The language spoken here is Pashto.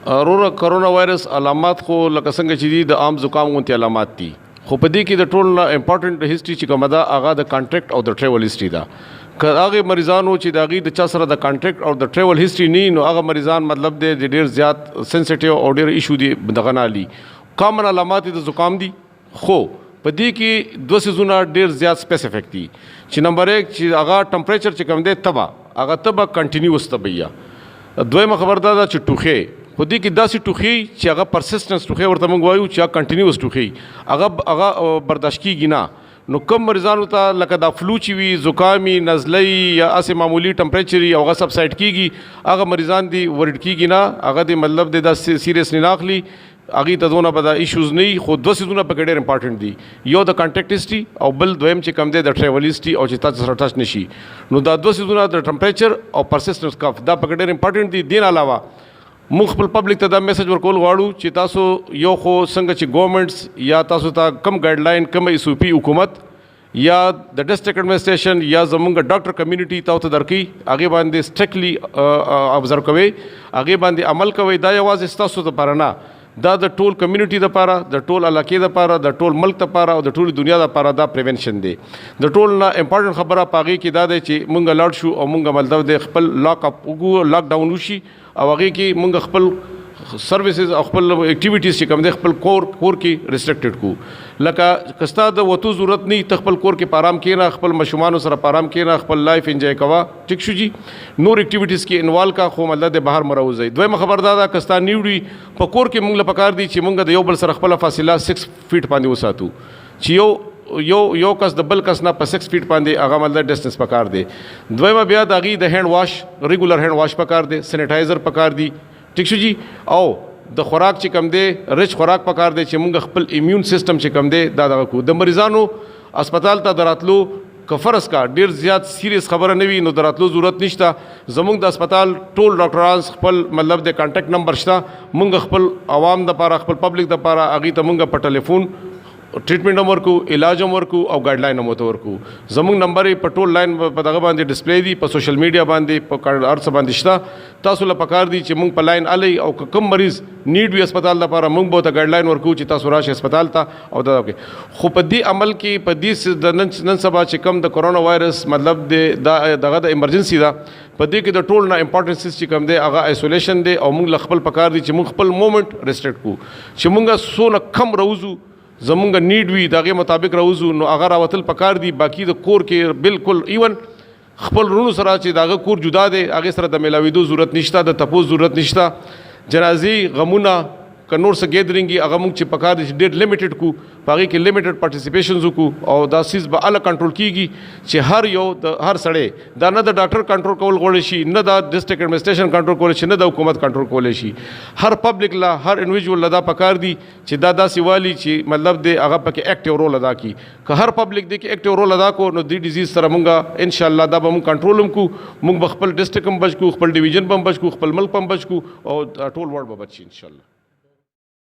وروره کرونا وایرس علامات خو لکه څنګه چې دي د عام زکام غونتي علامات دي، خو په دې کې د ټول نه امپورټنټ هیستوري چې کومه ده هغه د کانټیکټ او د ټریول هیستوري ده. که هغه مریضانو چې د هغې د چا سره د کانټیکټ او د ټریول هیستوري نه نو هغه مریضان مطلب دی د ډېر زیات سنسټیو او ډېر ایشو دي دغه نه علي. کامن علامات د زکام دي، خو په دې کې دوه څیزونه ډېر زیات سپیسیفیک دي چې نمبر 1 چې هغه ټمپریچر چې کوم دی تبه هغه تبه کنټینیوس تبه. دویمه خبر دا ده چې ټوخی، خو دې کې داسې ټوخی چې هغه پرسسټنس ټوخی ورته موږ وایو چې هغه کنټینیوس ټوخی هغه برداشت کېږي نه. نو کم مریضانو ته لکه دا فلو چې وي، زکامي، نزلۍ یا اسې معمولي ټمپریچر او هغه سبسایډ کېږي، هغه مریضان دي ورډ کېږي نه، هغه د مطلب د دا سیریس نه اخلي، هغې ته دونه به دا ایشوز نه وي. خو دوه څیزونه پکې ډېر امپارټنټ دي، یو د کانټیکټ هیسټري او بل دویم چې کوم دی د ټریول هیسټري او چې تاسو سره ټچ نه شي. نو دا دوه څیزونه د ټمپریچر او پرسسټنس کف دا پکې ډېر امپارټنټ دي. دین علاوه موږ خپل پبلک ته دا میسج ورکول غواړو چې تاسو یو خو څنګه چې ګورنمنټس یا تاسو ته کم ګایډلاین کم ایس او پی حکومت یا د ډسټرکټ ایڈمنسټریشن یا زمونږ ډاکټر کمیونټي تاسو ته درکړي، هغې باندې سټرکټلی ابزرو کوئ، هغې باندې عمل کوئ. دا یوازې ستاسو دپاره نه، دا د ټول کمیونټي دپاره، د ټول علاقې دپاره، د ټول ملک دپاره او د ټولې دنیا دپاره دا پریونشن دی. د ټول نه امپارټنټ خبره په هغې کې دا دی چې مونږ لاړ شو او مونږ مطلب دی خپل لاک اپ وکړو، لاک ډاون وشي او هغې کې مونږ خپل سروسز او خپل اکټیویټیز چې کوم دی خپل کور کې ریسټرکټډ کو. لکه که ستا د وتو ضرورت نه ته خپل کور کې په آرام کښېنه، خپل ماشومانو سره په آرام کښېنه، خپل لایف انجوای کوه، ټیک شو جي. نور اکټیویټیز کې انوالو کا، خو مطلب د بهر مه راوځئ. دویمه خبر دا ده که ستا نیو وي په کور کې مونږ له پکار دي چې مونږ د یو بل سره خپله فاصله 6 فیټ باندې وساتو، چې یو کس د بل کس نه په 6 فیټ باندې هغه مطلب ډسټنس پکار دی. دویمه بیا د هغې د هینډ واش، ریګولر هینډ واش پکار دی، سینیټایزر پکار دی، ټیک شو جي. او د خوراک چې کم دی رچ خوراک پکار دی چې مونږ خپل امیون سیستم چې کم دی دا دغه کو. د مریضانو اسپتال ته د راتلو که فرض کا ډېر زیات سیریس خبره نه وي نو د راتلو ضرورت نشته. زمونږ د اسپتال ټول ډاکټران خپل مطلب د کانټیکټ نمبر شته، مونږ خپل عوام دپاره خپل پبلک دپاره هغې ته مونږ په ټلیفون ټریټمنټ هم ورکو، علاج هم ورکو او ګایډلاین هم ورته ورکو. زمونږ نمبر یې په ټول لاین په دغه باندې ډسپلی دي، په سوشل میډیا باندې په هر څه باندې شته. تاسو له پکار دي چې مونږ په لاین الی او که کوم مریض نیډ وي اسپتال لپاره مونږ به ورته ګایډلاین ورکو چې تاسو راشئ اسپتال ته او دا وکړئ. خو په دې عمل کې په دې د نن سبا چې کوم د کرونا وایرس مطلب دغه د ایمرجنسي ده، په دې کې د ټول نه امپورټنس چې کوم دی هغه آیسولیشن دی او مونږ له خپل پکار دي چې مونږ خپل مومنټ ریسټرکټ کړو، چې مونږ څونه کم راوځو زمونږ نیډ وي د هغې مطابق راوځو. نو هغه راوتل پکار دي. باقي د کور کې بالکل ایون خپل رونو سره چې د هغه کور جدا دی هغې سره د میلاوېدو ضرورت نشته، د تپوس ضرورت نشته. جنازې غمونه که نور څه ګیدرینګ هغه مونږ چې پکار دي چې ډېر لیمیټډ کو، په هغې کې لیمیټډ پارټیسپیشنز وکړو او دا سیز به اله کنټرول کېږي چې هر یو د هر سړی دا نه د ډاکټر کنټرول کول غواړي شي، نه د ډسټرکټ ایډمنسټریشن کنټرول کولی شي، نه د حکومت کنټرول کولی شي. هر پبلک له هر انډیویجول له دا پکار دي چې دا داسې والي چې مطلب دی هغه پکې ایکټیو رول ادا کړي. که هر پبلک دی کې ایکټیو رول ادا کو نو دې ډیزیز سره مونږ انشاءالله دا به مونږ کنټرول هم کړو، مونږ به خپل ډسټرکټ هم بچ کړو، خپل ډیویژن به هم بچ کړو، خپل ملک به هم بچ کړو او ټول ورلډ به بچ شي انشاءالله.